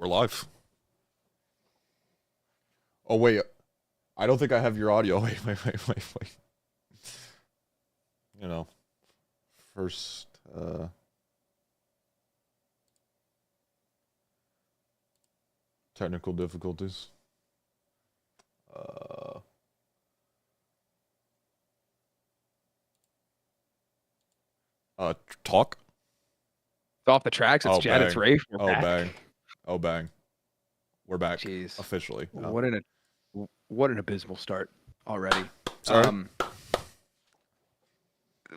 We're live. Oh wait, I don't think I have your audio. Wait. You know, first technical difficulties. Uh Talk. It's off the tracks. It's Oh Jed. It's bang. Rafe. We're Oh back. bang. Oh bang. We're back Jeez, officially. what an abysmal start already. Sorry.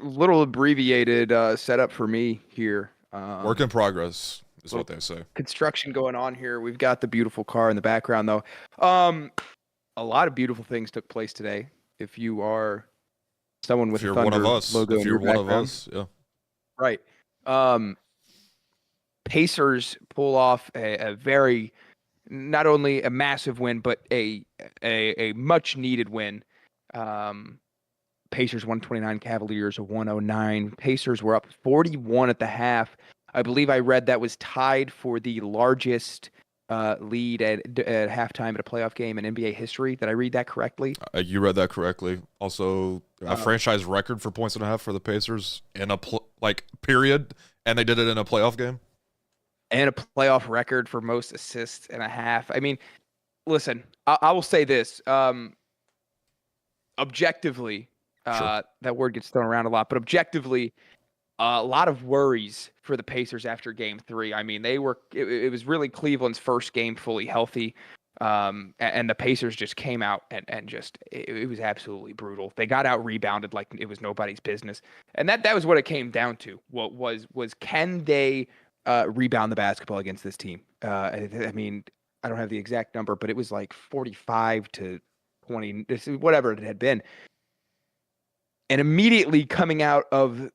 Little abbreviated setup for me here. Work in progress is what Little they say. construction going on here. We've got the beautiful car in the background though. Um, a lot of beautiful things took place today. If you are someone If with a you're one of Thunder us, logo in your background, yeah. right? Um, Pacers pull off a very not only a massive win, but a much needed win. Um, Pacers 129, Cavaliers 109. Pacers were up 41 at the half. I believe I read that was tied for the largest lead at halftime at a playoff game in NBA history. Did I read that correctly? You read that correctly. Also, a Um, franchise record for points and a half for the Pacers in a period, and they did it in a playoff game. and a playoff record for most assists and a half. I mean, listen, I will say this. Objectively, Sure. that word gets thrown around a lot, but objectively, a lot of worries for the Pacers after Game 3. I mean, it was really Cleveland's first game fully healthy, and the Pacers just came out and just it was absolutely brutal. They got out rebounded like it was nobody's business, and that was what it came down to. What was can they rebound the basketball against this team? I mean, I don't have the exact number, but it was like 45 to 20, whatever it had been. And immediately coming out of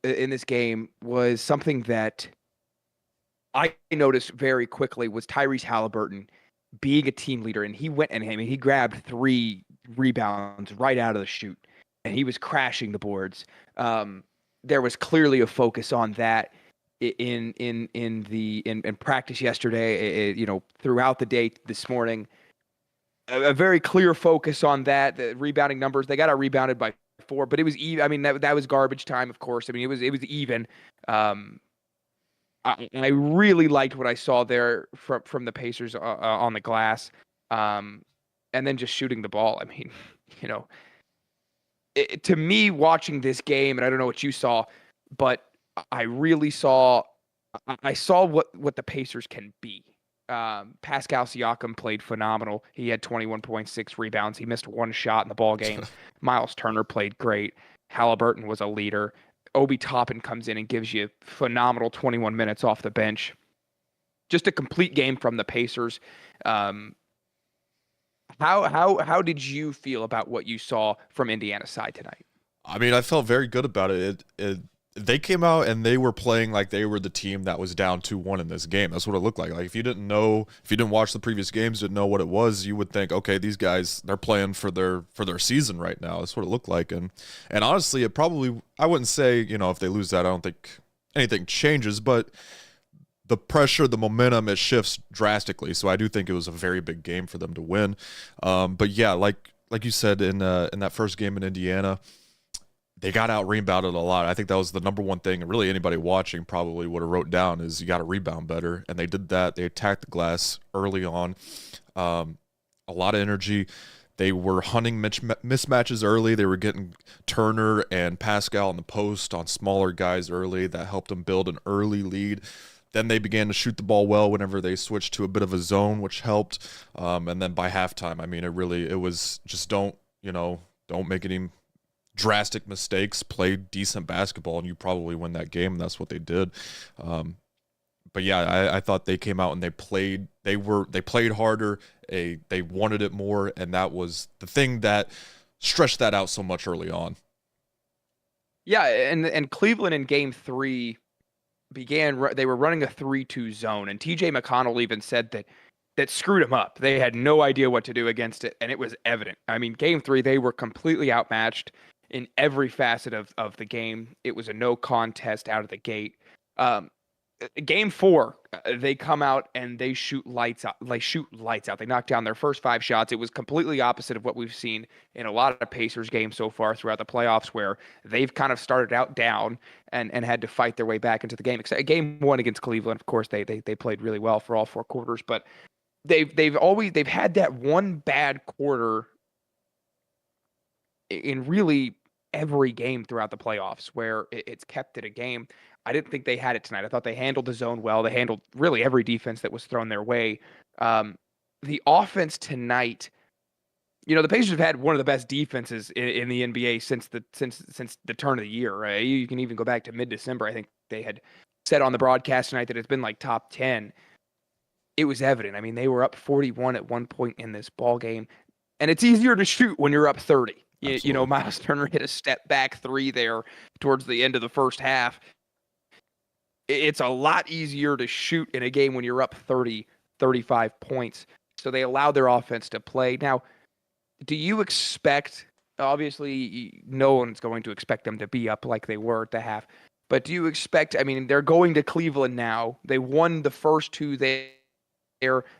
in this game was something that I noticed very quickly was Tyrese Halliburton being a team leader, and he went and I mean he grabbed 3 rebounds right out of the shoot, and he was crashing the boards. There was clearly a focus on that in practice yesterday. Throughout the day this morning, a very clear focus on that. The rebounding numbers, they got out rebounded by 4, but it was even. I mean, that was garbage time, of course. I mean, it was even. Um, I really liked what I saw there from the Pacers on the glass, and then just shooting the ball. I mean, you know, to me, watching this game, and I don't know what you saw, but I really saw. I saw what the Pacers can be. Pascal Siakam played phenomenal. He had 21.6 rebounds. He missed one shot in the ball game. Miles Turner played great. Halliburton was a leader. Obi Toppin comes in and gives you phenomenal 21 minutes off the bench. Just a complete game from the Pacers. Um, how did you feel about what you saw from Indiana's side tonight? I mean, I felt very good about it. They came out and they were playing like they were the team that was down 2-1 in this game. That's what it looked like. Like if you didn't watch the previous games, didn't know what it was, you would think, okay, these guys, they're playing for their season right now. That's what it looked like. And honestly, I wouldn't say, if they lose that, I don't think anything changes, but the pressure, the momentum, it shifts drastically. So I do think it was a very big game for them to win. But yeah, like you said in that first game in Indiana, they got out rebounded a lot. I think that was the number one thing, and really anybody watching probably would have wrote down is you got to rebound better, and they did that. They attacked the glass early on, a lot of energy. They were hunting mismatches early. They were getting Turner and Pascal in the post on smaller guys early. That helped them build an early lead. Then they began to shoot the ball well whenever they switched to a bit of a zone, which helped. And then by halftime, I mean, it was just don't make any drastic mistakes, play decent basketball, and you probably win that game. And that's what they did. But yeah, I thought they came out and they played harder. They wanted it more, and that was the thing that stretched that out so much early on. Yeah, and Cleveland in Game 3 they were running a 3-2 zone, and TJ McConnell even said that screwed them up. They had no idea what to do against it, and it was evident. I mean, Game 3, they were completely outmatched in every facet of the game. It was a no contest out of the gate. Game 4, they come out and they shoot lights out. They shoot lights out. They knock down their first 5 shots. It was completely opposite of what we've seen in a lot of Pacers games so far throughout the playoffs, where they've kind of started out down and had to fight their way back into the game. Except game 1 against Cleveland, of course, they played really well for all 4 quarters, but they've had that one bad quarter in really every game throughout the playoffs where it's kept it a game. I didn't think they had it tonight. I thought they handled the zone well. They handled really every defense that was thrown their way. The offense tonight, the Pacers have had one of the best defenses in the NBA since the turn of the year. Right? You can even go back to mid-December. I think they had said on the broadcast tonight that it's been like top 10. It was evident. I mean, they were up 41 at one point in this ball game, and it's easier to shoot when you're up 30. Miles Turner hit a step back 3 there towards the end of the first half. It's a lot easier to shoot in a game when you're up 30, 35 points. So they allow their offense to play. Now, do you expect, obviously, no one's going to expect them to be up like they were at the half, but do you expect, I mean, they're going to Cleveland now. They won the first 2 there.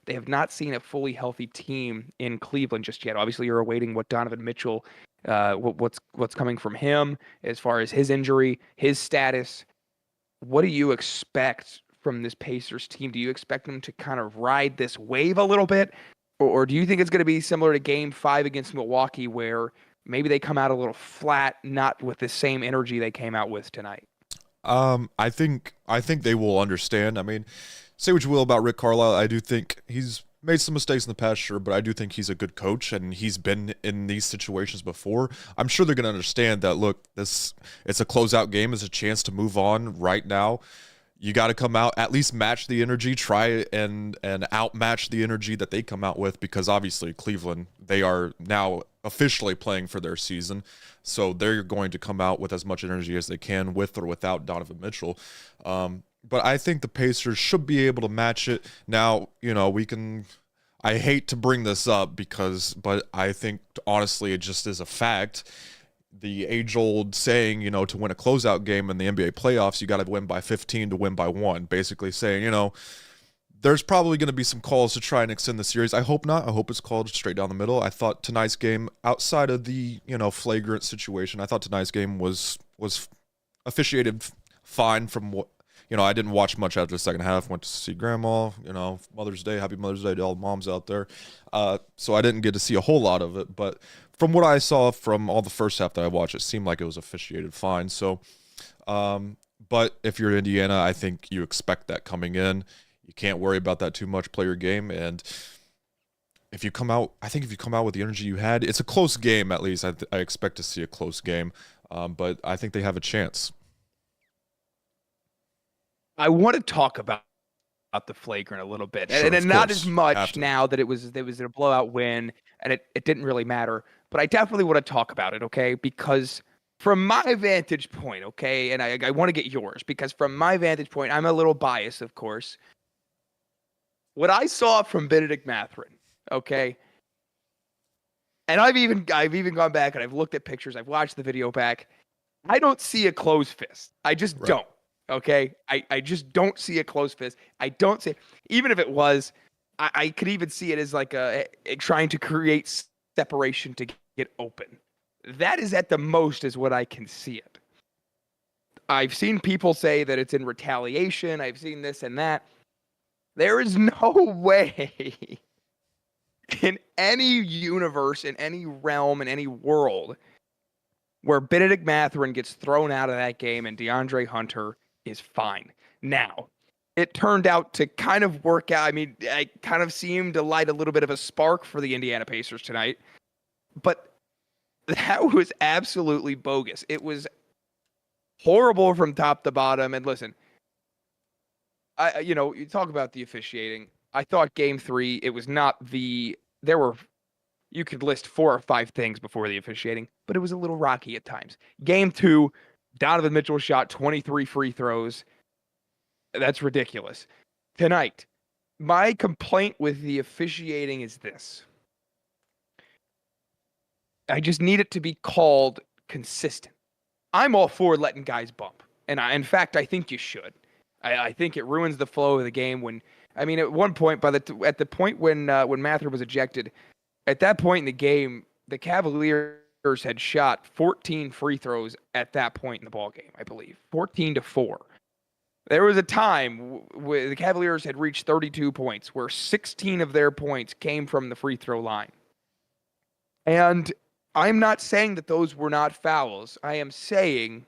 They have not seen a fully healthy team in Cleveland just yet. Obviously, you're awaiting what Donovan Mitchell, what's coming from him as far as his injury, his status. What do you expect from this Pacers team? Do you expect them to kind of ride this wave a little bit? Or do you think it's going to be similar to game 5 against Milwaukee, where maybe they come out a little flat, not with the same energy they came out with tonight? I think they will understand. I mean, say what you will about Rick Carlisle. I do think he's made some mistakes in the past, sure, but I do think he's a good coach, and he's been in these situations before. I'm sure they're going to understand that, look, it's a closeout game. It's a chance to move on right now. You got to come out, at least match the energy, try and outmatch the energy that they come out with, because obviously Cleveland, they are now officially playing for their season. So they're going to come out with as much energy as they can with or without Donovan Mitchell. But I think the Pacers should be able to match it. Now, I hate to bring this up but I think honestly it just is a fact. The age-old saying, to win a closeout game in the NBA playoffs, you got to win by 15 to win by 1. Basically saying, there's probably going to be some calls to try and extend the series. I hope not. I hope it's called straight down the middle. I thought tonight's game, outside of the, flagrant situation, I thought tonight's game was officiated fine from what, I didn't watch much after the second half. Went to see grandma, Mother's Day. Happy Mother's Day to all the moms out there. So I didn't get to see a whole lot of it. But from what I saw from all the first half that I watched, it seemed like it was officiated fine. So, but if you're Indiana, I think you expect that coming in. You can't worry about that too much. Play your game. And if you come out with the energy you had, it's a close game at least. I expect to see a close game. But I think they have a chance. I want to talk about the flagrant a little bit, Sure, and not as much now that it was a blowout win and it didn't really matter. But I definitely want to talk about it, okay? Because from my vantage point, okay, and I want to get yours, because from my vantage point, I'm a little biased, of course. What I saw from Bennedict Mathurin, okay, and I've even gone back and I've looked at pictures, I've watched the video back. I don't see a closed fist. I just don't. Okay, I just don't see a closed fist. I don't see, even if it was, I could even see it as like a trying to create separation to get open. That is at the most is what I can see it. I've seen people say that it's in retaliation. I've seen this and that. There is no way in any universe, in any realm, in any world where Bennedict Mathurin gets thrown out of that game and DeAndre Hunter is fine. Now, it turned out to kind of work out. I mean, I kind of seemed to light a little bit of a spark for the Indiana Pacers tonight, but that was absolutely bogus. It was horrible from top to bottom. And listen, you talk about the officiating. I thought game 3, it was not you could list 4 or 5 things before the officiating, but it was a little rocky at times. Game 2, Donovan Mitchell shot 23 free throws. That's ridiculous. Tonight, my complaint with the officiating is this. I just need it to be called consistent. I'm all for letting guys bump. And in fact, I think you should. I think it ruins the flow of the game when, I mean, at one point, at the point when Mather was ejected, at that point in the game, the Cavaliers had shot 14 free throws at that point in the ball game, I believe, 14-4. There was a time where the Cavaliers had reached 32 points, where 16 of their points came from the free throw line. And I'm not saying that those were not fouls. I am saying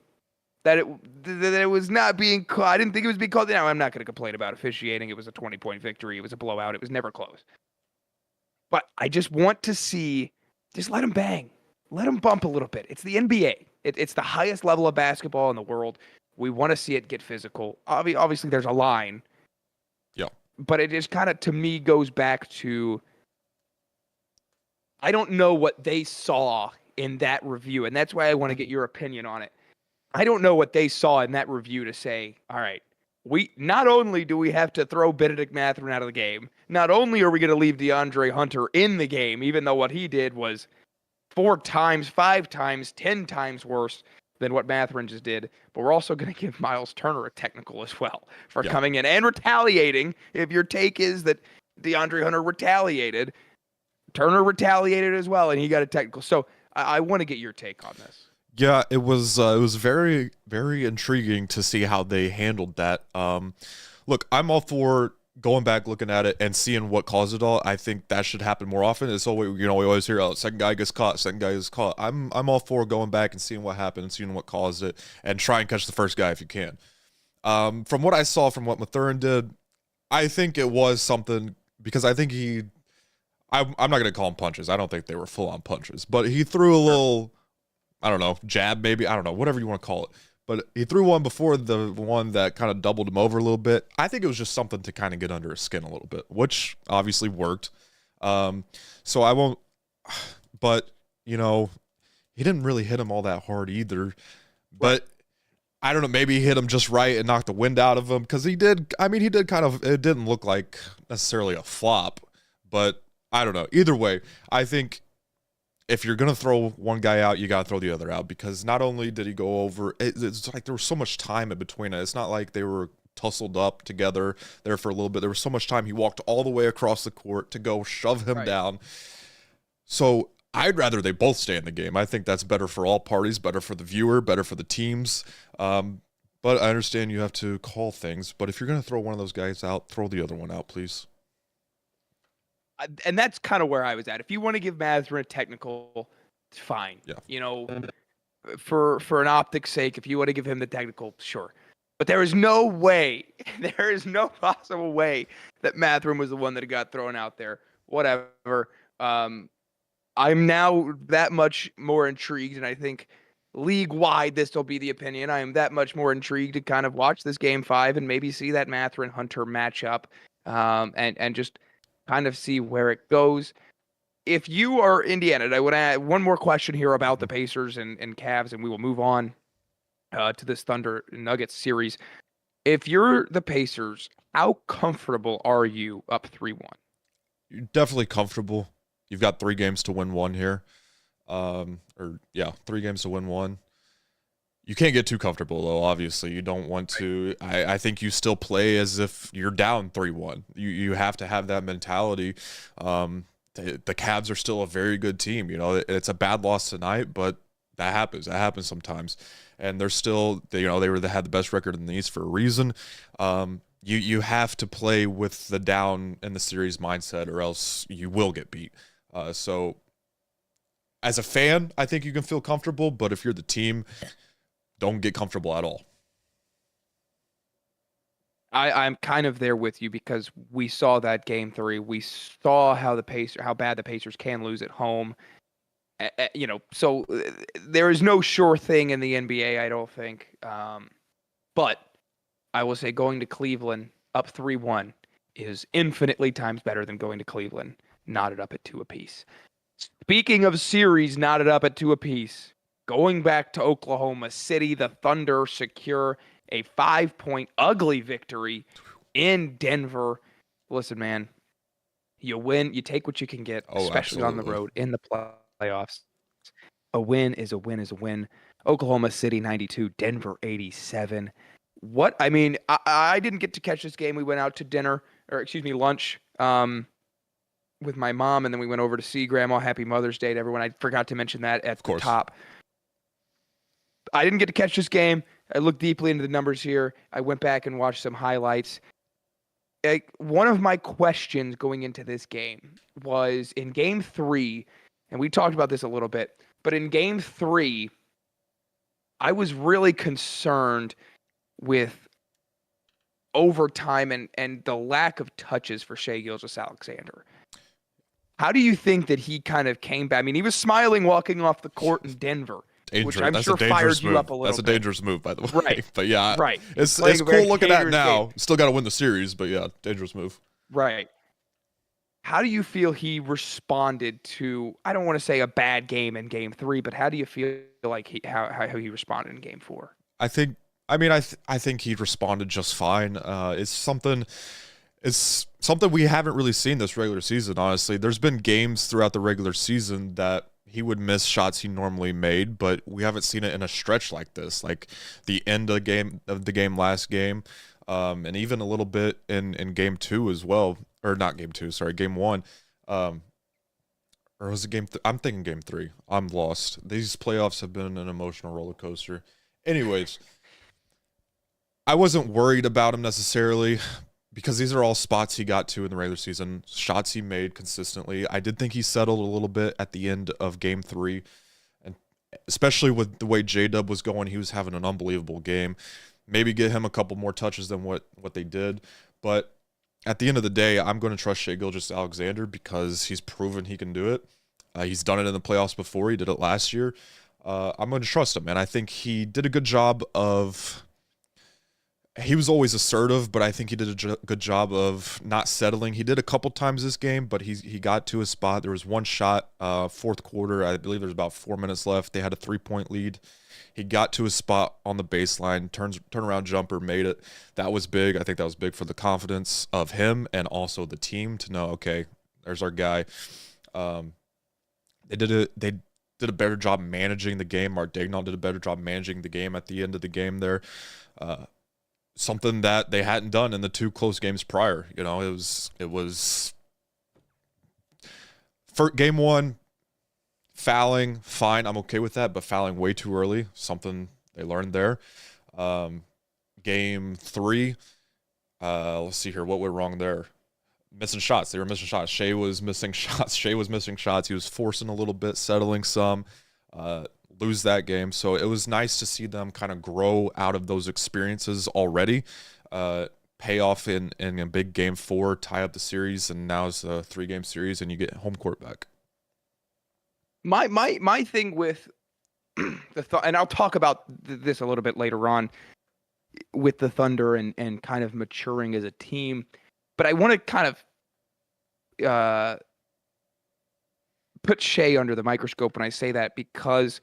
that it was not being called. I didn't think it was being called. Now, I'm not going to complain about officiating. It was a 20-point victory. It was a blowout. It was never close. But I just want to see, just let them bang. Let them bump a little bit. It's the NBA. It's the highest level of basketball in the world. We want to see it get physical. Obviously, there's a line. Yeah. But it just kind of, to me, goes back to, I don't know what they saw in that review, and that's why I want to get your opinion on it. I don't know what they saw in that review to say, all right, we not only do we have to throw Bennedict Mathurin out of the game, not only are we going to leave DeAndre Hunter in the game, even though what he did was 4 times, 5 times, 10 times worse than what Mathurin just did, but we're also going to give Miles Turner a technical as well for coming in and retaliating. If your take is that DeAndre Hunter retaliated, Turner retaliated as well, and he got a technical. So I want to get your take on this. Yeah, it was very, very intriguing to see how they handled that. Look, I'm all for going back, looking at it, and seeing what caused it all. I think that should happen more often. It's always, we always hear, second guy gets caught, second guy gets caught. I'm all for going back and seeing what happened, and seeing what caused it, and try and catch the first guy if you can. From what I saw, from what Mathurin did, I think it was something, because I think I'm not going to call them punches. I don't think they were full-on punches, but he threw a little, I don't know, jab maybe, I don't know, whatever you want to call it. But he threw one before the one that kind of doubled him over a little bit. I think it was just something to kind of get under his skin a little bit, which obviously worked. So I won't, but, he didn't really hit him all that hard either. But I don't know, maybe he hit him just right and knocked the wind out of him, because he did kind of, it didn't look like necessarily a flop, but I don't know. Either way, I think if you're going to throw one guy out, you got to throw the other out, because not only did he go over, it's like there was so much time in between it. It's not like they were tussled up together there for a little bit. There was so much time. He walked all the way across the court to go shove him down. So I'd rather they both stay in the game. I think that's better for all parties, better for the viewer, better for the teams. But I understand you have to call things. But if you're going to throw one of those guys out, throw the other one out, please. And that's kind of where I was at. If you want to give Mathurin a technical, it's fine. Yeah. For an optic's sake, if you want to give him the technical, sure. But there is no way, there is no possible way that Mathurin was the one that got thrown out there. Whatever. I'm now that much more intrigued, and I think league-wide this will be the opinion. I am that much more intrigued to kind of watch this Game 5 and maybe see that Mathurin-Hunter matchup, and just kind of see where it goes. If you are Indiana, I want to add one more question here about the Pacers and Cavs, and we will move on to this Thunder Nuggets series. If you're the Pacers, how comfortable are you up 3-1? You're definitely comfortable. You've got 3 games to win one here. 3 games to win one. You can't get too comfortable, though, obviously. You don't want to. I think you still play as if you're down 3-1. You have to have that mentality. The Cavs are still a very good team. It's a bad loss tonight, but that happens. That happens sometimes. And they're still, they had the best record in the East for a reason. You have to play with the down in the series mindset, or else you will get beat. So as a fan, I think you can feel comfortable, but if you're the team, don't get comfortable at all. I'm kind of there with you, because we saw that Game 3. We saw how bad the Pacers can lose at home. So there is no sure thing in the NBA, I don't think. But I will say going to Cleveland up 3-1 is infinitely times better than going to Cleveland knotted up at 2 apiece. Speaking of series knotted up at 2 apiece, going back to Oklahoma City, the Thunder secure a 5-point ugly victory in Denver. Listen, man, you win, you take what you can get, especially on the road in the playoffs. A win is a win is a win. Oklahoma City 92, Denver 87. What I mean, I didn't get to catch this game. We went out to dinner, or excuse me, lunch, with my mom, and then we went over to see Grandma. Happy Mother's Day to everyone. I forgot to mention that at the top. I didn't get to catch this game. I looked deeply into the numbers here. I went back and watched some highlights. One of my questions going into this game was in Game 3, and we talked about this a little bit, but in Game 3, I was really concerned with overtime and the lack of touches for Shai Gilgeous-Alexander. How do you think that he kind of came back? I mean, he was smiling walking off the court in Denver, which I'm sure fired you up a little bit. That's a dangerous move, by the way. Right. But yeah, right. It's cool looking at now. Still got to win the series, but yeah, dangerous move. Right. How do you feel he responded to, I don't want to say a bad game in Game 3, but how do you feel like how he responded in Game 4? I think he responded just fine. It's something we haven't really seen this regular season, honestly. There's been games throughout the regular season that he would miss shots he normally made, but we haven't seen it in a stretch like this, like the end of the game last game, and even a little bit in Game 2 as well, or not Game 2, sorry, Game 1, or was it Game? I'm thinking Game 3. I'm lost. These playoffs have been an emotional roller coaster. Anyways, I wasn't worried about him necessarily, because these are all spots he got to in the regular season, shots he made consistently. I did think he settled a little bit at the end of Game 3, and especially with the way J-Dub was going, he was having an unbelievable game. Maybe get him a couple more touches than what they did. But at the end of the day, I'm going to trust Shai Gilgeous-Alexander because he's proven he can do it. He's done it in the playoffs before. He did it last year. I'm going to trust him, and I think he did a good job of... He was always assertive, but I think he did a good job of not settling. He did a couple times this game, but he got to his spot. There was one shot, fourth quarter. I believe there's about 4 minutes left. They had a 3-point lead. He got to his spot on the baseline, turnaround jumper, made it. That was big. I think that was big for the confidence of him and also the team to know, okay, there's our guy. They did a better job managing the game. Mark Daigneault did a better job managing the game at the end of the game there. Something that they hadn't done in the 2 close games prior. You know, it was for Game 1, fouling, fine, I'm okay with that, but fouling way too early, something they learned there. Game 3, let's see here, what went wrong there? Missing shots. They were missing shots. Shai was missing shots. He was forcing a little bit, settling some. Lose that game. So it was nice to see them kind of grow out of those experiences already, pay off in a big Game 4, tie up the series, and now it's a 3-game series, and you get home court back. My thing with and I'll talk about this a little bit later on with the Thunder and kind of maturing as a team, but I want to kind of put Shai under the microscope when I say that, because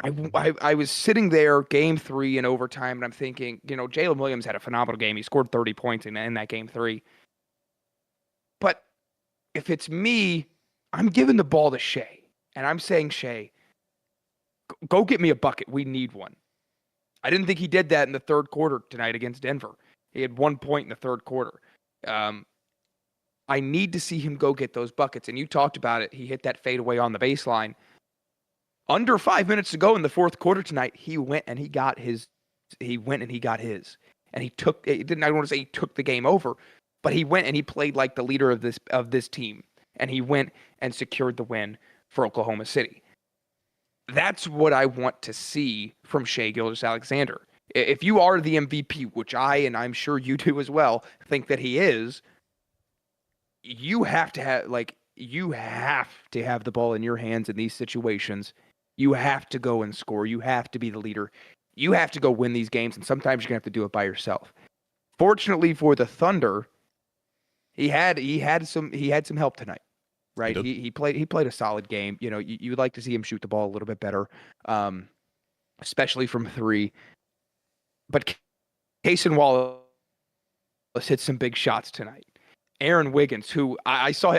I was sitting there Game 3 in overtime, and I'm thinking, you know, Jalen Williams had a phenomenal game. He scored 30 points in that Game 3. But if it's me, I'm giving the ball to Shai, and I'm saying, Shai, go get me a bucket. We need one. I didn't think he did that in the third quarter tonight against Denver. He had 1 point in the third quarter. I need to see him go get those buckets. And you talked about it. He hit that fadeaway on the baseline. Under 5 minutes to go in the fourth quarter tonight, he went and he got his. And he took. I don't want to say he took the game over, but he went and he played like the leader of this team. And he went and secured the win for Oklahoma City. That's what I want to see from Shai Gilgeous-Alexander. If you are the MVP, which and I'm sure you do as well, think that he is, you have to have the ball in your hands in these situations. You have to go and score. You have to be the leader. You have to go win these games, and sometimes you're going to have to do it by yourself. Fortunately for the Thunder, he had some help tonight. Right? He played a solid game. You know, you would like to see him shoot the ball a little bit better, especially from 3. But Cason Wallace hit some big shots tonight. Aaron Wiggins, who I saw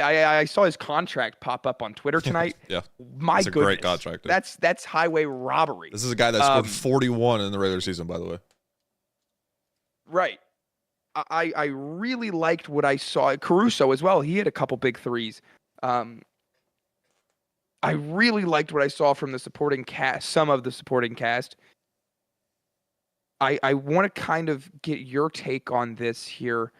his contract pop up on Twitter tonight. Yeah, my goodness, great contract. That's highway robbery. This is a guy that scored 41 in the regular season, by the way. Right. I really liked what I saw. Caruso as well. He had a couple big threes. Um, I really liked what I saw from the supporting cast, some of the supporting cast. I want to kind of get your take on this here.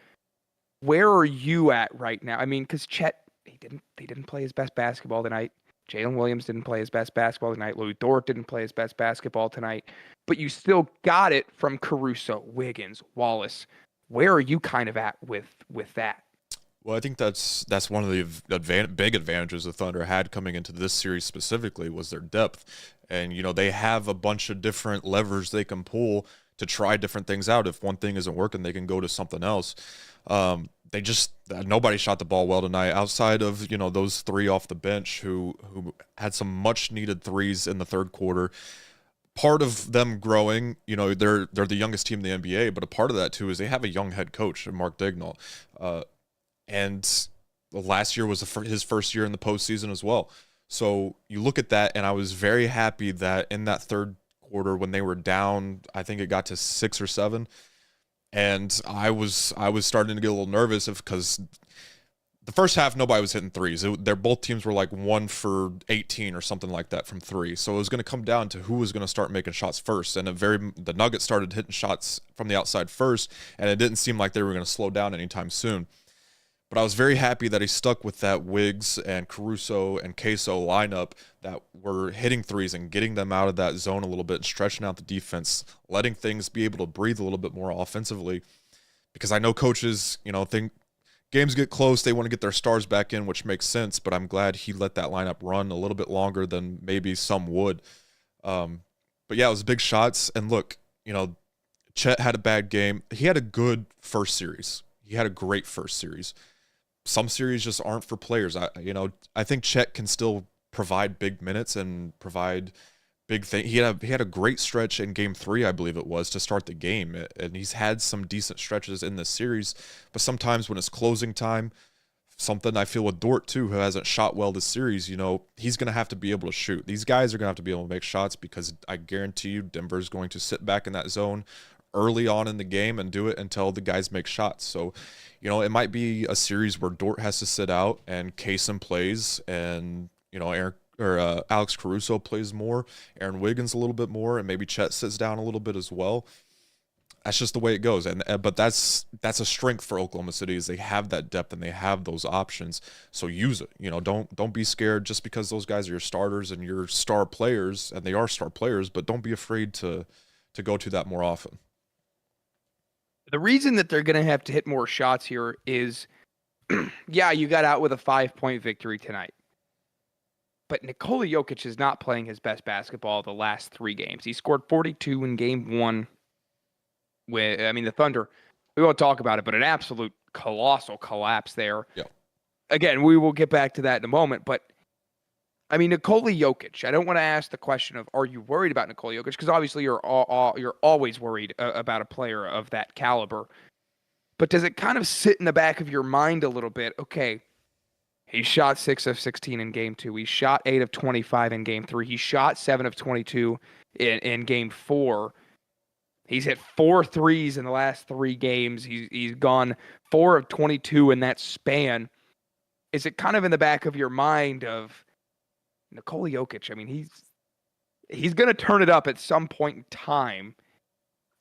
Where are you at right now? I mean, because Chet, he didn't play his best basketball tonight. Jalen Williams didn't play his best basketball tonight. Louis Dort didn't play his best basketball tonight. But you still got it from Caruso, Wiggins, Wallace. Where are you kind of at with that? Well, I think that's one of the big advantages the Thunder had coming into this series specifically was their depth, and they have a bunch of different levers they can pull to try different things out. If one thing isn't working, they can go to something else. They just nobody shot the ball well tonight outside of those three off the bench who had some much needed threes in the third quarter. Part of them growing, they're the youngest team in the NBA, but a part of that too is they have a young head coach, Mark Daigneault. And last year was his first year in the postseason as well. So you look at that, and I was very happy that in that third quarter when they were down, I think it got to 6 or 7, and I was starting to get a little nervous because the first half nobody was hitting threes. They're both teams were like 1 for 18 or something like that from three. So it was going to come down to who was going to start making shots first. And the Nuggets started hitting shots from the outside first, and it didn't seem like they were going to slow down anytime soon. But I was very happy that he stuck with that Wiggs and Caruso and Queso lineup that were hitting threes and getting them out of that zone a little bit and stretching out the defense, letting things be able to breathe a little bit more offensively. Because I know coaches, think games get close, they want to get their stars back in, which makes sense. But I'm glad he let that lineup run a little bit longer than maybe some would. But yeah, it was big shots. And look, Chet had a bad game. He had a good first series. He had a great first series. Some series just aren't for players. I think Chet can still provide big minutes and provide big thing. He had a great stretch in game 3, I believe it was, to start the game, and he's had some decent stretches in this series. But sometimes when it's closing time, something I feel with Dort too, who hasn't shot well this series, he's going to have to be able to shoot. These guys are going to have to be able to make shots because I guarantee you Denver's going to sit back in that zone early on in the game and do it until the guys make shots. So, it might be a series where Dort has to sit out and Kaysen plays and, Alex Caruso plays more, Aaron Wiggins a little bit more, and maybe Chet sits down a little bit as well. That's just the way it goes. But that's a strength for Oklahoma City is they have that depth and they have those options. So use it. Don't be scared just because those guys are your starters and your star players, and they are star players, but don't be afraid to go to that more often. The reason that they're going to have to hit more shots here is, yeah, you got out with a 5-point victory tonight. But Nikola Jokic is not playing his best basketball the last 3 games. He scored 42 in game 1. The Thunder, we won't talk about it, but an absolute colossal collapse there. Yeah. Again, we will get back to that in a moment, but Nikola Jokic, I don't want to ask the question of, are you worried about Nikola Jokic? Because obviously you're always worried about a player of that caliber. But does it kind of sit in the back of your mind a little bit? Okay, he shot 6 of 16 in game 2. He shot 8 of 25 in game 3. He shot 7 of 22 in game 4. He's hit 4 threes in the last 3 games. He's gone 4 of 22 in that span. Is it kind of in the back of your mind of Nikola Jokic? He's going to turn it up at some point in time.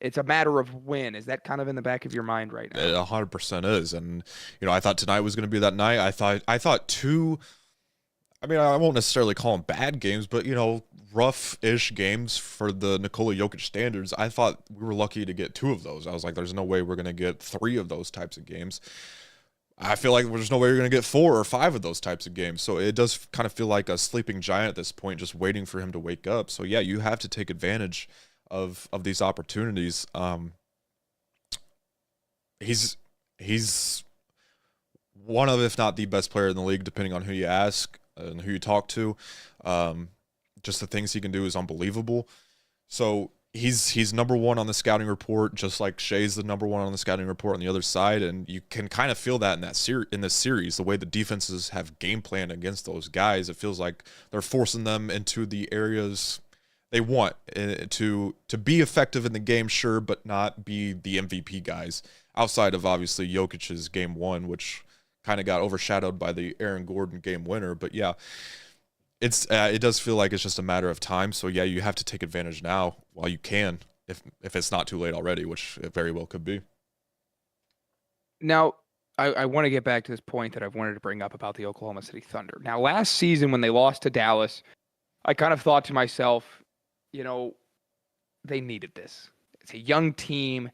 It's a matter of when. Is that kind of in the back of your mind right now? It 100% is. And, I thought tonight was going to be that night. I thought 2, I won't necessarily call them bad games, but, rough-ish games for the Nikola Jokic standards. I thought we were lucky to get 2 of those. I was like, there's no way we're going to get 3 of those types of games. I feel like there's no way you're going to get 4 or 5 of those types of games. So it does kind of feel like a sleeping giant at this point, just waiting for him to wake up. So, yeah, you have to take advantage of these opportunities. He's one of, if not the best player in the league, depending on who you ask and who you talk to. Just the things he can do is unbelievable. So he's number 1 on the scouting report, just like Shai's the number 1 on the scouting report on the other side, and you can kind of feel that in this series, the way the defenses have game planned against those guys. It feels like they're forcing them into the areas they want to be effective in the game, sure, but not be the MVP guys. Outside of obviously Jokic's game one, which kind of got overshadowed by the Aaron Gordon game winner. But yeah, it does feel like it's just a matter of time. So yeah, you have to take advantage now while you can, if it's not too late already, which it very well could be. Now, I want to get back to this point that I've wanted to bring up about the Oklahoma City Thunder. Now, last season when they lost to Dallas, I kind of thought to myself, they needed this. It's a young team.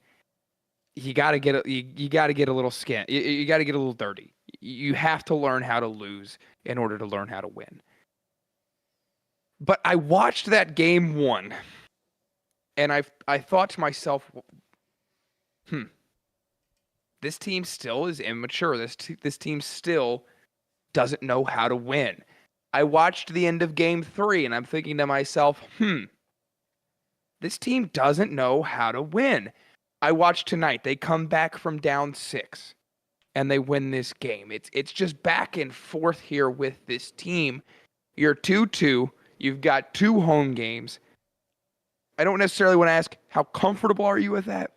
You got to get you got to get a little skin. You got to get a little dirty. You have to learn how to lose in order to learn how to win. But I watched that game one, and I thought to myself, this team still is immature. This team still doesn't know how to win. I watched the end of game 3, and I'm thinking to myself, this team doesn't know how to win. I watched tonight. They come back from down 6, and they win this game. It's just back and forth here with this team. You're 2-2. You've got 2 home games. I don't necessarily want to ask how comfortable are you with that,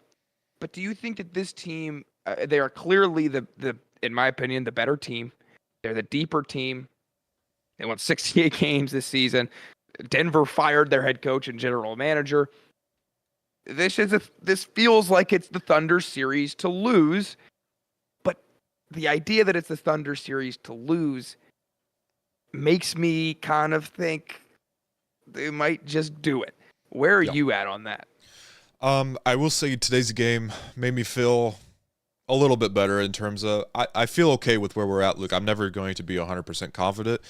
but do you think that this team, they are clearly the in my opinion, the better team. They're the deeper team. They won 68 games this season. Denver fired their head coach and general manager. This feels like it's the Thunder series to lose, but the idea that it's the Thunder series to lose makes me kind of think they might just do it. Where are you at on that? I will say today's game made me feel a little bit better in terms of I feel okay with where we're at. Look, I'm never going to be 100% confident.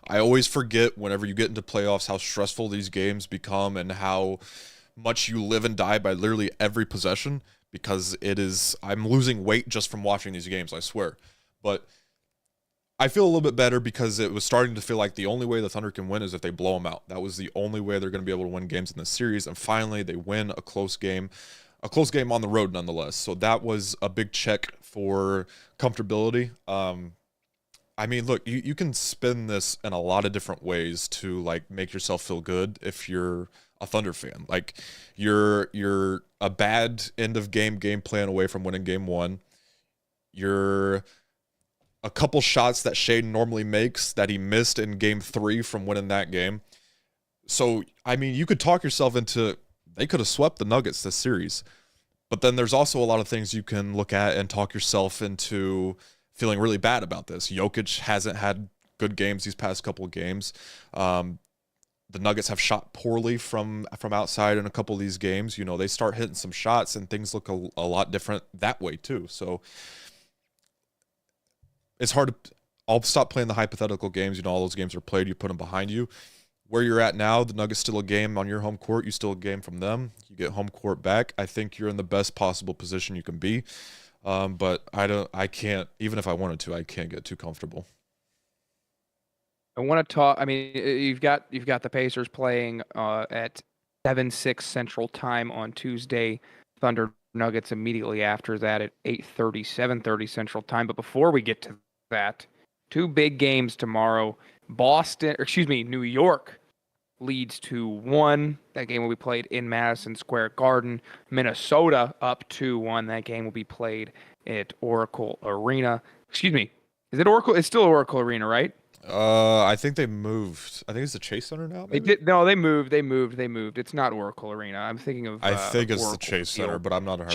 I always forget whenever you get into playoffs how stressful these games become and how much you live and die by literally every possession, because I'm losing weight just from watching these games, I swear. But I feel a little bit better because it was starting to feel like the only way the Thunder can win is if they blow them out. That was the only way they're going to be able to win games in this series. And finally, they win a close game on the road nonetheless. So that was a big check for comfortability. I mean, look, you can spin this in a lot of different ways to like make yourself feel good if you're a Thunder fan. Like you're a bad end of game plan away from winning game 1. You're a couple shots that Shane normally makes that he missed in game 3 from winning that game. So, I mean, you could talk yourself into they could have swept the Nuggets this series. But then there's also a lot of things you can look at and talk yourself into feeling really bad about this. Jokic hasn't had good games these past couple of games. The Nuggets have shot poorly from outside in a couple of these games. They start hitting some shots and things look a lot different that way too. So it's hard to. I'll stop playing the hypothetical games. All those games are played. You put them behind you. Where you're at now, the Nuggets still a game on your home court. You still a game from them. You get home court back. I think you're in the best possible position you can be. But I can't. Even if I wanted to, I can't get too comfortable. I want to talk. I mean, you've got the Pacers playing at 7-6 Central Time on Tuesday. Thunder Nuggets immediately after that at 8:30, 7:30 Central Time. But before we get to that, 2 big games tomorrow. New York leads 2-1. That game will be played in Madison Square Garden. Minnesota up 2-1. That game will be played at Oracle Arena. Is it Oracle? It's still Oracle Arena, right? I think they moved. I think it's the Chase Center now. Maybe? They did. No, they moved. It's not Oracle Arena. I'm thinking of. I think it's Oracle the Chase Field. Center, but I'm not 100%.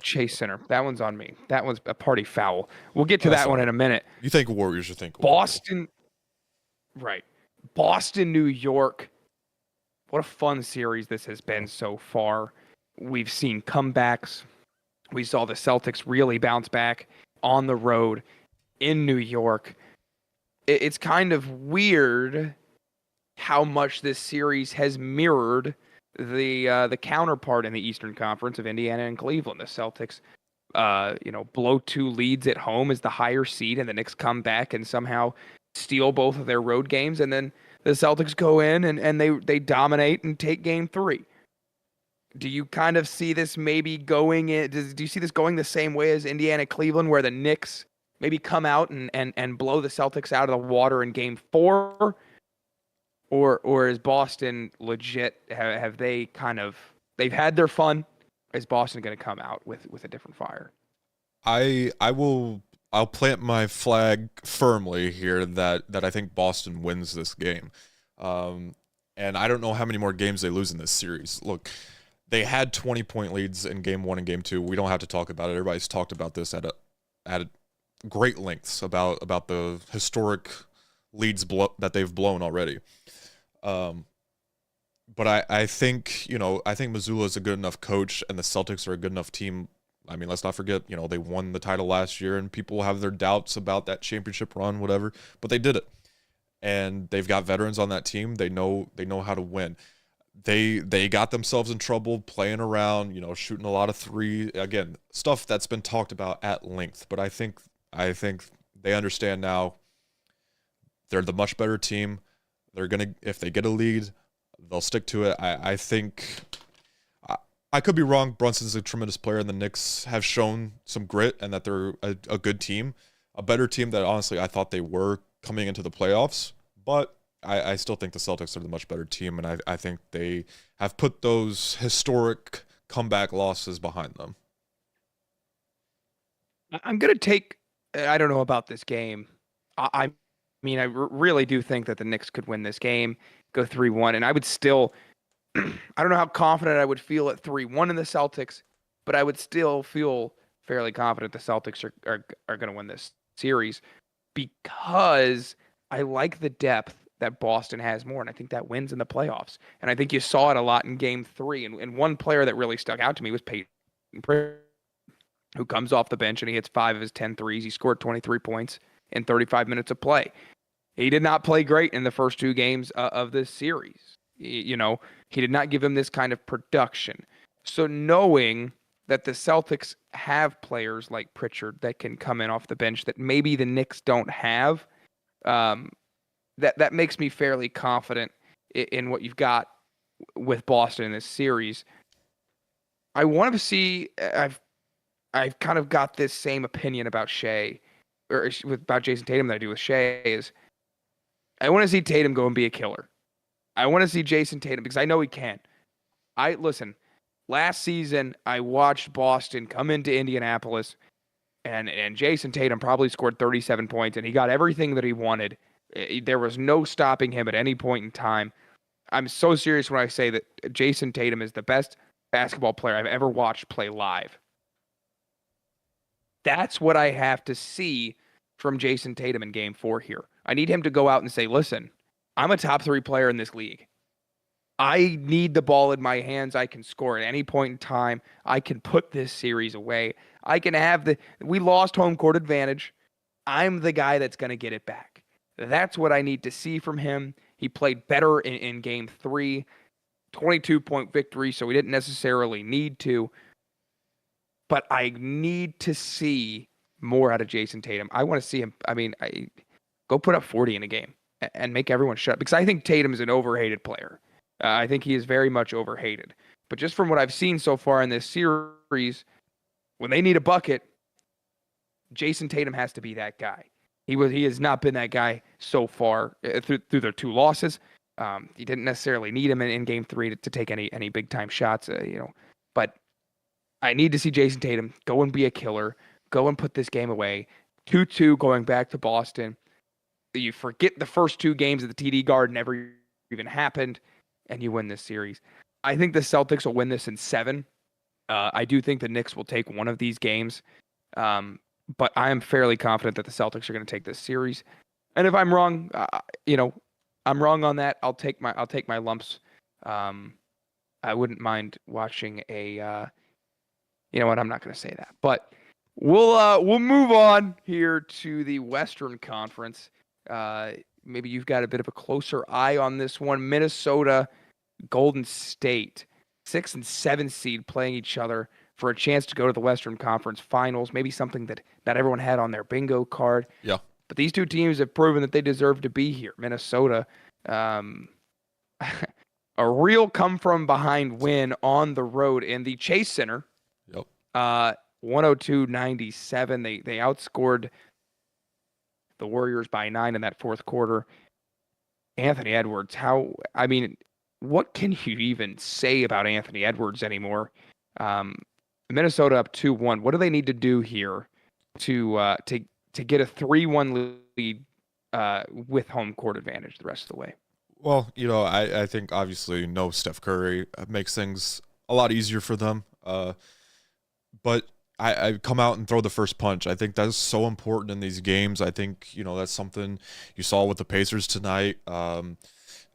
Chase Center. That one's on me. That one's a party foul. We'll get to that one in a minute. You think Warriors? You think Boston? Right. Boston, New York. What a fun series this has been so far. We've seen comebacks. We saw the Celtics really bounce back on the road in New York. It's kind of weird how much this series has mirrored the counterpart in the Eastern Conference of Indiana and Cleveland. The Celtics, blow 2 leads at home as the higher seed, and the Knicks come back and somehow steal both of their road games, and then the Celtics go in and they dominate and take game 3. Do you kind of see this maybe going in? Do you see this going the same way as Indiana Cleveland, where the Knicks maybe come out and blow the Celtics out of the water in game 4? or is Boston legit? Have they kind of they've had their fun? Is Boston going to come out with a different fire? I'll plant my flag firmly here that I think Boston wins this game. Um, and I don't know how many more games they lose in this series. Look, they had 20-point leads in game 1 and game 2. We don't have to talk about it. Everybody's talked about this at great lengths about the historic leads that they've blown already. Um, but I think, I think Missoula is a good enough coach and the Celtics are a good enough team. I mean, let's not forget, they won the title last year and people have their doubts about that championship run, whatever, but they did it. And they've got veterans on that team. They know how to win. They got themselves in trouble playing around, shooting a lot of three. Again, stuff that's been talked about at length, but I think they understand now they're the much better team. They're going to, if they get a lead, they'll stick to it. I think I could be wrong. Brunson's a tremendous player, and the Knicks have shown some grit and that they're a good team, a better team that honestly I thought they were coming into the playoffs. But I still think the Celtics are the much better team, and I think they have put those historic comeback losses behind them. I'm going to take, I don't know about this game. I mean, really do think that the Knicks could win this game, go 3-1, and I would still, I don't know how confident I would feel at 3-1 in the Celtics, but I would still feel fairly confident the Celtics are going to win this series because I like the depth that Boston has more, and I think that wins in the playoffs. And I think you saw it a lot in Game 3, and one player that really stuck out to me was Peyton Pritchard, who comes off the bench and he hits 5 of his 10 threes. He scored 23 points in 35 minutes of play. He did not play great in the first 2 games of this series. He did not give him this kind of production. So knowing that the Celtics have players like Pritchard that can come in off the bench that maybe the Knicks don't have, that makes me fairly confident in what you've got with Boston in this series. I want to see. I've kind of got this same opinion about Shea, or about Jason Tatum that I do with Shea. Is I want to see Tatum go and be a killer. I want to see Jason Tatum because I know he can. Listen. Last season, I watched Boston come into Indianapolis, and Jason Tatum probably scored 37 points, and he got everything that he wanted. There was no stopping him at any point in time. I'm so serious when I say that Jason Tatum is the best basketball player I've ever watched play live. That's what I have to see from Jason Tatum in Game 4 here. I need him to go out and say, listen, I'm a top 3 player in this league. I need the ball in my hands. I can score at any point in time. I can put this series away. I can have we lost home court advantage. I'm the guy that's going to get it back. That's what I need to see from him. He played better in Game 3, 22-point victory, so we didn't necessarily need to. But I need to see more out of Jason Tatum. I want to see him. I mean, go put up 40 in a game and make everyone shut up because I think Tatum is an overhated player. I think he is very much overhated. But just from what I've seen so far in this series, when they need a bucket, Jason Tatum has to be that guy. He has not been that guy so far through their 2 losses. He didn't necessarily need him in Game 3 to take any big time shots, But I need to see Jason Tatum go and be a killer, go and put this game away. 2-2 going back to Boston. You forget the first 2 games at the TD Garden never even happened, and you win this series. I think the Celtics will win this in 7. I do think the Knicks will take one of these games, but I am fairly confident that the Celtics are going to take this series. And if I'm wrong, I'm wrong on that. I'll take my lumps. I wouldn't mind watching a. You know what? I'm not going to say that, but we'll move on here to the Western Conference. Maybe you've got a bit of a closer eye on this one. Minnesota, Golden State, 6 and 7 seed playing each other for a chance to go to the Western Conference Finals. Maybe something that not everyone had on their bingo card. Yeah. But these 2 teams have proven that they deserve to be here. Minnesota, a real come-from-behind win on the road in the Chase Center. Yep. 102-97. They outscored the Warriors by 9 in that fourth quarter. Anthony Edwards, I mean, what can you even say about Anthony Edwards anymore? Um, Minnesota up 2-1. What do they need to do here to get a 3-1 lead with home court advantage the rest of the way? Well, I think obviously no Steph Curry makes things a lot easier for them. But I come out and throw the first punch. I think that's so important in these games. I think, that's something you saw with the Pacers tonight.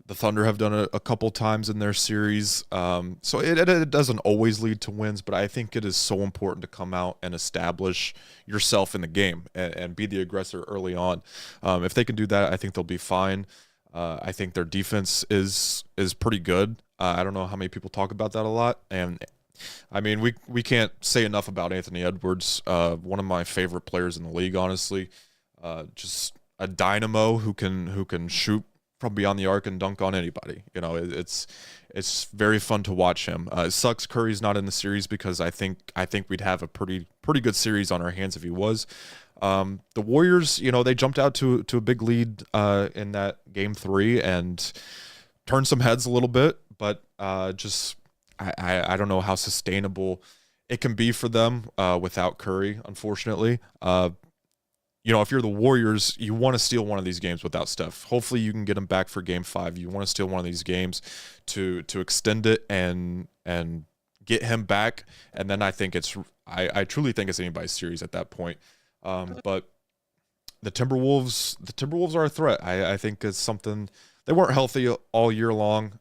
The Thunder have done it a couple times in their series. So it doesn't always lead to wins, but I think it is so important to come out and establish yourself in the game and be the aggressor early on. If they can do that, I think they'll be fine. I think their defense is pretty good. I don't know how many people talk about that a lot, and I mean we can't say enough about Anthony Edwards. One of my favorite players in the league, honestly. Just a dynamo who can shoot from beyond the arc and dunk on anybody. It's very fun to watch him. It sucks Curry's not in the series because I think we'd have a pretty good series on our hands if he was. The Warriors, they jumped out to a big lead in that game 3 and turned some heads a little bit, but just I don't know how sustainable it can be for them without Curry, unfortunately. If you're the Warriors, you want to steal one of these games without Steph. Hopefully you can get him back for game 5. You want to steal one of these games to extend it and get him back. And then I think I truly think it's anybody's series at that point. But the Timberwolves are a threat. I think it's something. They weren't healthy all year long.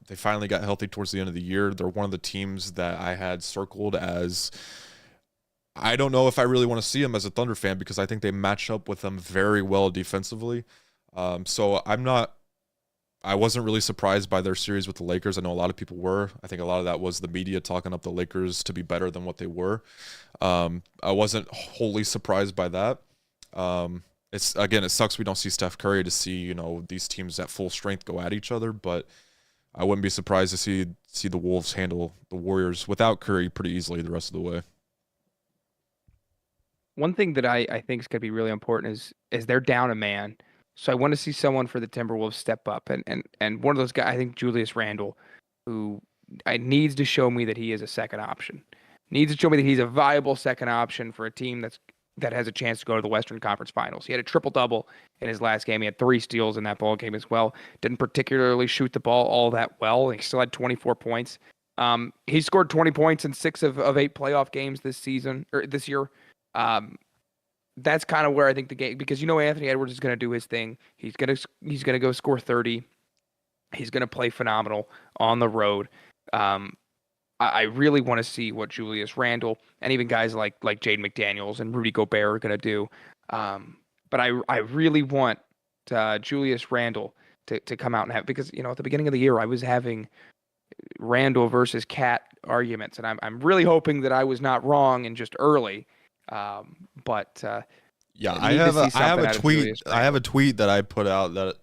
They finally got healthy towards the end of the year. They're one of the teams that I had circled as, I don't know if I really want to see them as a Thunder fan because I think they match up with them very well defensively. So I wasn't really surprised by their series with the Lakers. I know a lot of people were. I think a lot of that was the media talking up the Lakers to be better than what they were. I wasn't wholly surprised by that. It sucks we don't see Steph Curry to see, these teams at full strength go at each other, but I wouldn't be surprised to see the Wolves handle the Warriors without Curry pretty easily the rest of the way. One thing that I think is going to be really important is they're down a man. So I want to see someone for the Timberwolves step up. And one of those guys, I think Julius Randle, who needs to show me that he is a second option. Needs to show me that he's a viable second option for a team that has a chance to go to the Western Conference Finals. He had a triple-double in his last game. He had 3 steals in that ball game as well. Didn't particularly shoot the ball all that well. He still had 24 points. He scored 20 points in 6 of 8 playoff games this season or this year. That's kind of where I think the game, because Anthony Edwards is going to do his thing. He's gonna go score 30. He's gonna play phenomenal on the road. I really want to see what Julius Randle and even guys like Jaden McDaniels and Rudy Gobert are gonna do. But I really want Julius Randle to come out and have, because at the beginning of the year I was having Randle versus Cat arguments, and I'm really hoping that I was not wrong and just early. But yeah, I have a tweet. I have a tweet that I put out that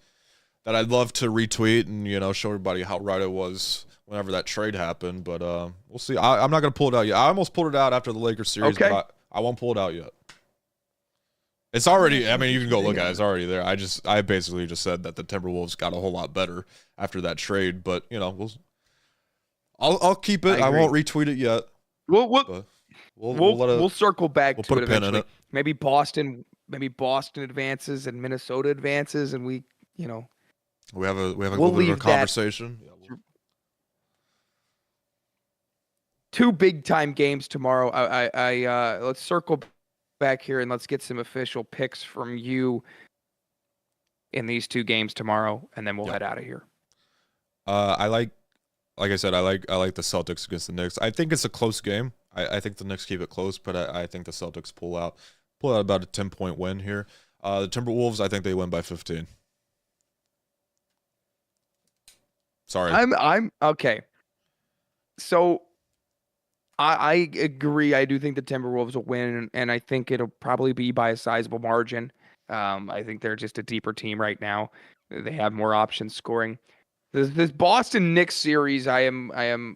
I'd love to retweet and show everybody how right it was whenever that trade happened. But we'll see. I'm not gonna pull it out yet. I almost pulled it out after the Lakers series, okay, but I won't pull it out yet. It's already. I mean, you can go look at it. It's already there. I basically just said that the Timberwolves got a whole lot better after that trade. But I'll keep it. I won't retweet it yet. We'll circle back to put it a pin eventually. in it. Maybe Boston advances and Minnesota advances, and we have a little bit of a conversation. Yeah, 2 big time games tomorrow. Let's circle back here and let's get some official picks from you in these 2 games tomorrow, and then we'll head out of here. Like I said, I like the Celtics against the Knicks. I think it's a close game. I think the Knicks keep it close, but I think the Celtics pull out about a 10-point win here. The Timberwolves, I think they win by 15. Sorry. I'm okay. So I agree. I do think the Timberwolves will win, and I think it'll probably be by a sizable margin. I think they're just a deeper team right now. They have more options scoring. This Boston Knicks series, I am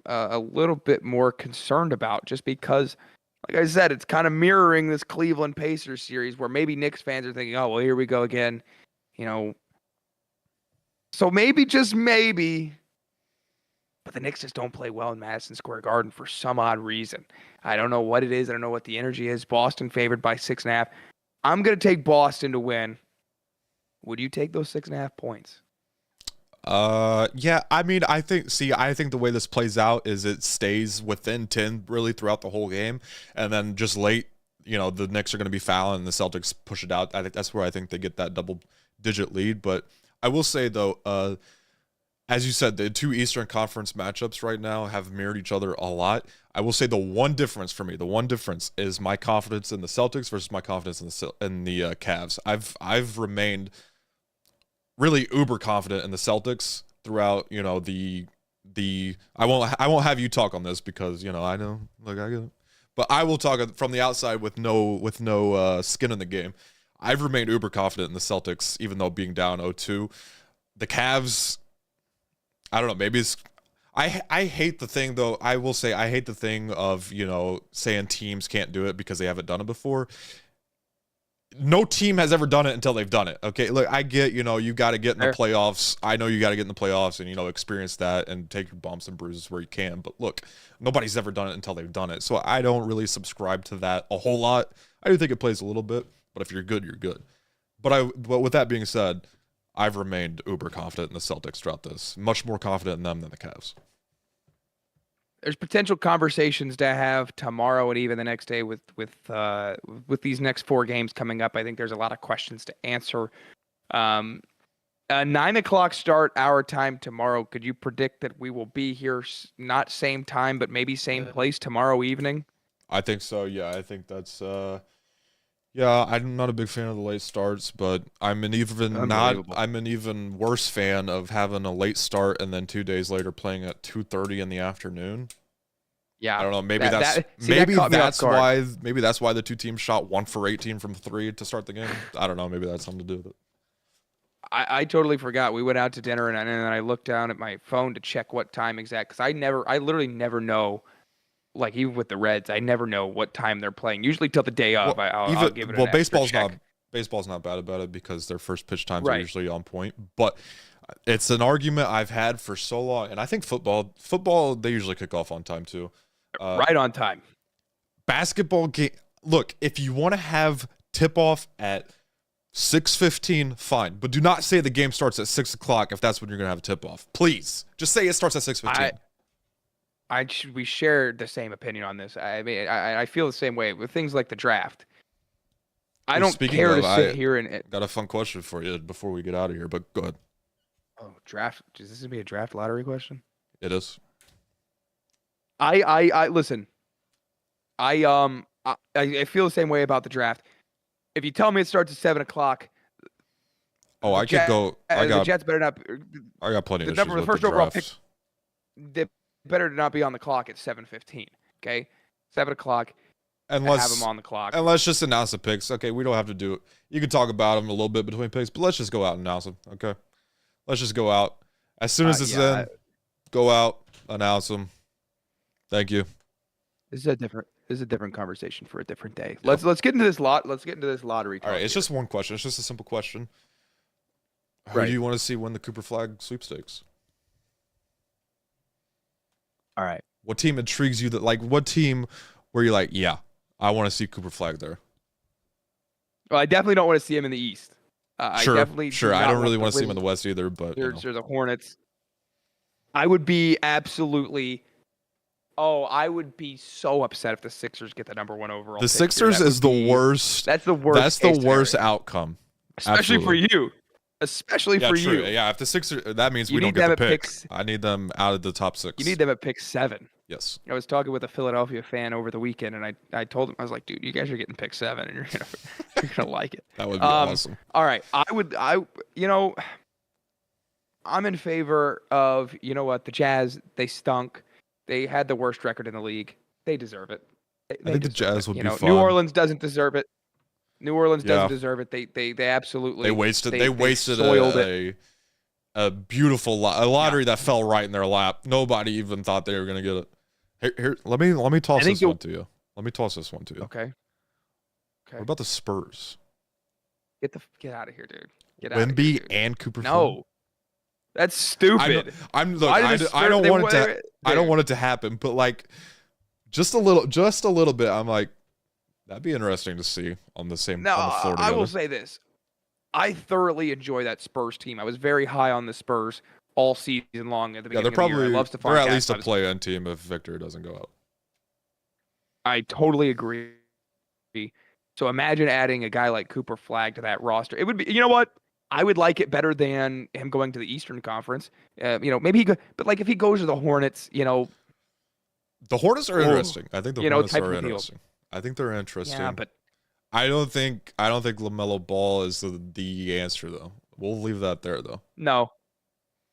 a little bit more concerned about, just because, like I said, it's kind of mirroring this Cleveland Pacers series where maybe Knicks fans are thinking, oh, well, here we go again. So maybe, just maybe, but the Knicks just don't play well in Madison Square Garden for some odd reason. I don't know what it is. I don't know what the energy is. Boston favored by 6.5. I'm going to take Boston to win. Would you take those 6.5 points? Yeah, I mean, I think the way this plays out is it stays within 10 really throughout the whole game, and then just late, the Knicks are going to be fouling and the Celtics push it out. I think that's where I think they get that double digit lead. But I will say though, as you said, the two Eastern Conference matchups right now have mirrored each other a lot. I will say the one difference is my confidence in the Celtics versus my confidence in the Cavs. I've remained really uber confident in the Celtics throughout, I won't have you talk on this because, I know, like I get it. But I will talk from the outside with no skin in the game. I've remained uber confident in the Celtics even though being down 0-2. The Cavs, I don't know, maybe it's I hate the thing though. I will say I hate the thing of, saying teams can't do it because they haven't done it before. No team has ever done it until they've done it. Okay, look, I get, you got to get in the playoffs. I know you got to get in the playoffs and, experience that and take your bumps and bruises where you can. But look, nobody's ever done it until they've done it. So I don't really subscribe to that a whole lot. I do think it plays a little bit, but if you're good, you're good. But with that being said, I've remained uber confident in the Celtics throughout this. Much more confident in them than the Cavs. There's potential conversations to have tomorrow and even the next day with these next 4 games coming up. I think there's a lot of questions to answer. A 9:00 start our time tomorrow. Could you predict that we will be here not same time but maybe same place tomorrow evening? I think so. Yeah, I think that's. Yeah, I'm not a big fan of the late starts, but I'm an even worse fan of having a late start and then 2 days later playing at 2:30 in the afternoon. Yeah, I don't know. Maybe that's why the two teams shot 1 for 18 from 3 to start the game. I don't know. Maybe that's something to do with it. I totally forgot. We went out to dinner and then I looked down at my phone to check what time exact because I literally never know. Like even with the Reds, I never know what time they're playing. Usually till the day of. I'll give it. Baseball's not bad about it because their first pitch times are usually on point. But it's an argument I've had for so long, and I think football they usually kick off on time too. Right on time. Basketball game. Look, if you want to have tip off at 6:15, fine, but do not say the game starts at 6:00 if that's when you're gonna have a tip off. Please, just say it starts at 6:15. We share the same opinion on this. I mean, I feel the same way with things like the draft. I don't care to sit here and got a fun question for you before we get out of here, but go ahead. Oh, draft. Is this gonna be a draft lottery question? It is. I listen. I feel the same way about the draft. If you tell me it starts at 7:00, I could go. The Jets better not. I got plenty of issues with the first overall pick. They better not be on the clock at 7:15. Okay, 7:00. And have them on the clock. And let's just announce the picks. Okay, we don't have to do it. You can talk about them a little bit between picks, but let's just go out and announce them. Okay, let's just go out as soon as it's in. Go out, announce them. Thank you. This is a different conversation for a different day. Yep. Let's get into this Let's get into this lottery. All right, it's just one question. It's just a simple question. Who do you want to see win the Cooper Flag sweepstakes? All right. What team intrigues you? What team where you're like, yeah, I want to see Cooper Flag there? Well, I definitely don't want to see him in the East. Sure. I don't really want to see him in the West either. But there's the Hornets. I would be absolutely. Oh, I would be so upset if the Sixers get the number 1 overall. The Sixers is the worst. That's the worst. That's the worst outcome. Especially for you. Especially for you. Yeah, if the Sixers, that means we don't get the pick. I need them out of the top 6. You need them at pick 7. Yes. I was talking with a Philadelphia fan over the weekend, and I told him, I was like, dude, you guys are getting pick 7, and you're gonna like it. That would be awesome. All right, I'm in favor of, what, the Jazz. They stunk. They had the worst record in the league. They deserve it. I think the Jazz would be fun. New Orleans doesn't deserve it. New Orleans doesn't deserve it. They absolutely wasted it. A beautiful lottery that fell right in their lap. Nobody even thought they were gonna get it. Here, let me toss this one to you. Okay. What about the Spurs? Get out of here, dude. Get out. Wemby and Cooper. No. That's stupid. Look, I don't want it to. I don't want it to happen, but like, just a little bit. I'm like, that'd be interesting to see on the same Now, on the floor together. I will say this: I thoroughly enjoy that Spurs team. I was very high on the Spurs all season long at the beginning they're of the year. I love Stephon they're at least a Castle. play-in team if Victor doesn't go out. I totally agree. So imagine adding a guy like Cooper Flag to that roster. It would be, you know what? I would like it better than him going to the Eastern Conference. Maybe but like if he goes to the Hornets, the Hornets are interesting. I think the Hornets are interesting. Deal. I think they're interesting. Yeah, but I don't think LaMelo Ball is the answer though. We'll leave that there though. No,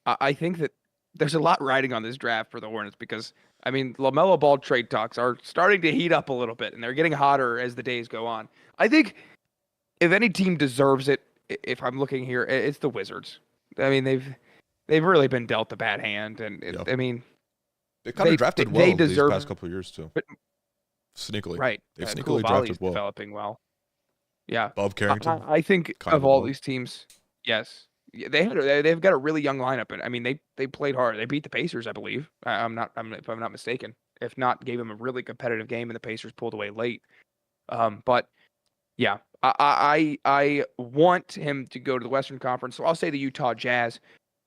I think that there's a lot riding on this draft for the Hornets because I mean LaMelo Ball trade talks are starting to heat up a little bit and they're getting hotter as the days go on. I think if any team deserves it, if I'm looking here, it's the Wizards. I mean they've really been dealt a bad hand, and I mean they kind of drafted well these past couple of years too. But, sneakily, right? They've sneakily drafted well. Developing well. Yeah, Bob Carrington. I think of all these teams, yes, they've got a really young lineup, and I mean they played hard. They beat the Pacers, I believe. If I'm not mistaken. If not, gave them a really competitive game, and the Pacers pulled away late. But yeah, I want him to go to the Western Conference, so I'll say the Utah Jazz.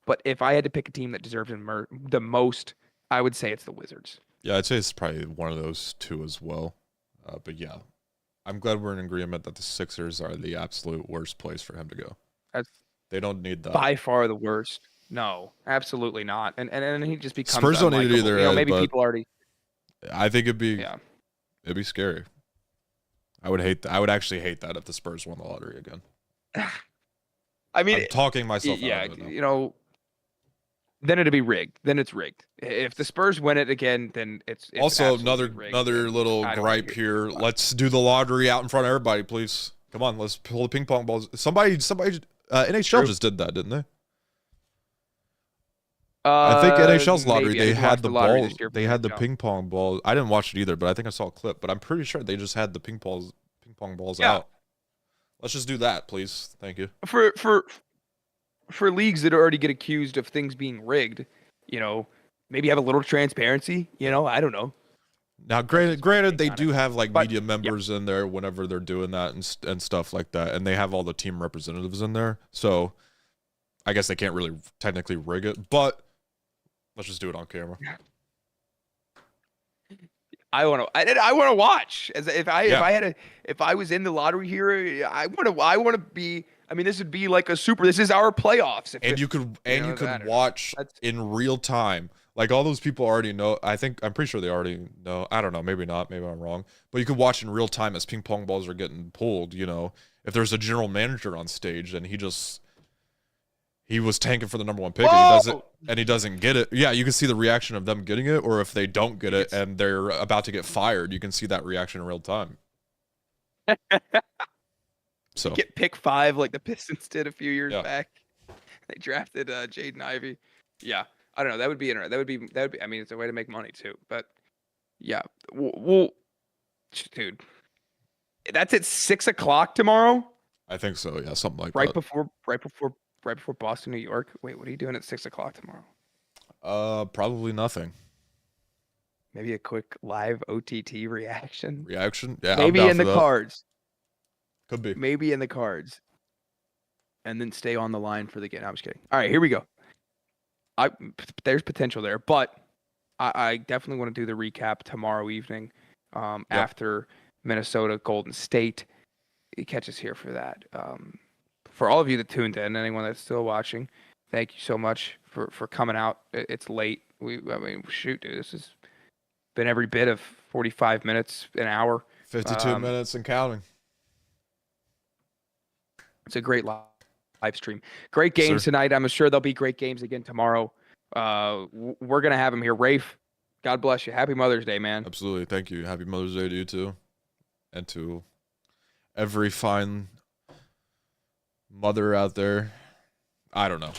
But if I had to pick a team that deserves him the most, I would say it's the Wizards. Yeah, I'd say it's probably one of those two as well. But yeah, I'm glad we're in agreement that the Sixers are the absolute worst place for him to go. They don't need that. By far the worst. No, absolutely not. And he just becomes Spurs don't need it either. Maybe people already. I think it'd be scary. I would actually hate that if the Spurs won the lottery again. I mean, I'm talking myself out of it now. Then it'd be rigged. Then it's rigged. If the Spurs win it again, then it's also another little gripe here. Let's do the lottery out in front of everybody, please. Come on, let's pull the ping pong balls. Somebody, NHL just did that, didn't they? I think NHL's lottery, they had the ball. They had the ping pong ball. I didn't watch it either, but I think I saw a clip. But I'm pretty sure they just had the ping pong balls out. Let's just do that, please. Thank you. For leagues that already get accused of things being rigged, maybe have a little transparency. I don't know. Now, granted, they do have media members in there whenever they're doing that and stuff like that, and they have all the team representatives in there. So, I guess they can't really technically rig it, but let's just do it on camera. I want to watch. If I was in the lottery here, I want to be. I mean, this would be like this is our playoffs. You could watch in real time. Like all those people already know. I'm pretty sure they already know. I don't know. Maybe not. Maybe I'm wrong. But you could watch in real time as ping pong balls are getting pulled. If there's a general manager on stage and he was tanking for the number one pick and he doesn't get it. Yeah, you can see the reaction of them getting it, or if they don't get it and they're about to get fired, you can see that reaction in real time. So get pick 5 like the Pistons did a few years back. They drafted Jaden Ivey. Yeah, I don't know. That would be interesting. That would be. I mean, it's a way to make money too. But yeah, well, dude, that's at 6:00 tomorrow. I think so. Yeah, something like that. Right before Boston, New York. Wait, what are you doing at 6:00 tomorrow? Probably nothing. Maybe a quick live OTT reaction. Yeah, maybe in the cards. Could be. Maybe in the cards. And then stay on the line for the game. No, I'm just kidding. All right, here we go. There's potential there, but I definitely want to do the recap tomorrow evening after Minnesota Golden State. Catch us here for that. For all of you that tuned in, anyone that's still watching, thank you so much for coming out. It's late. Shoot, dude, this has been every bit of 45 minutes, an hour. 52 minutes and counting. It's a great live stream. Great games tonight. I'm sure there'll be great games again tomorrow. We're going to have them here. Rafe, God bless you. Happy Mother's Day, man. Absolutely. Thank you. Happy Mother's Day to you too. And to every fine mother out there. I don't know.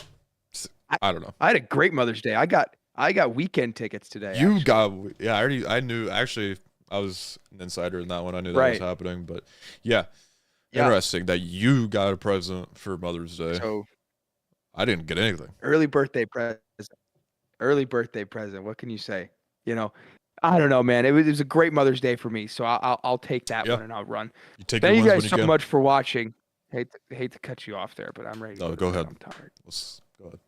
I don't know. I had a great Mother's Day. I got weekend tickets today. I knew. Actually, I was an insider in that one. I knew that was happening. But yeah. Interesting that you got a present for Mother's Day. So I didn't get anything. Early birthday present. Early birthday present. What can you say? You know, I don't know, man. It was a great Mother's Day for me, so I'll take that Yeah. one and I'll run. You take your Thank you wins when guys you so can. much for watching. Hate to cut you off there, but I'm ready to No, go to go bed. ahead. I'm tired. Let's go ahead.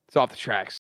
It's off the tracks.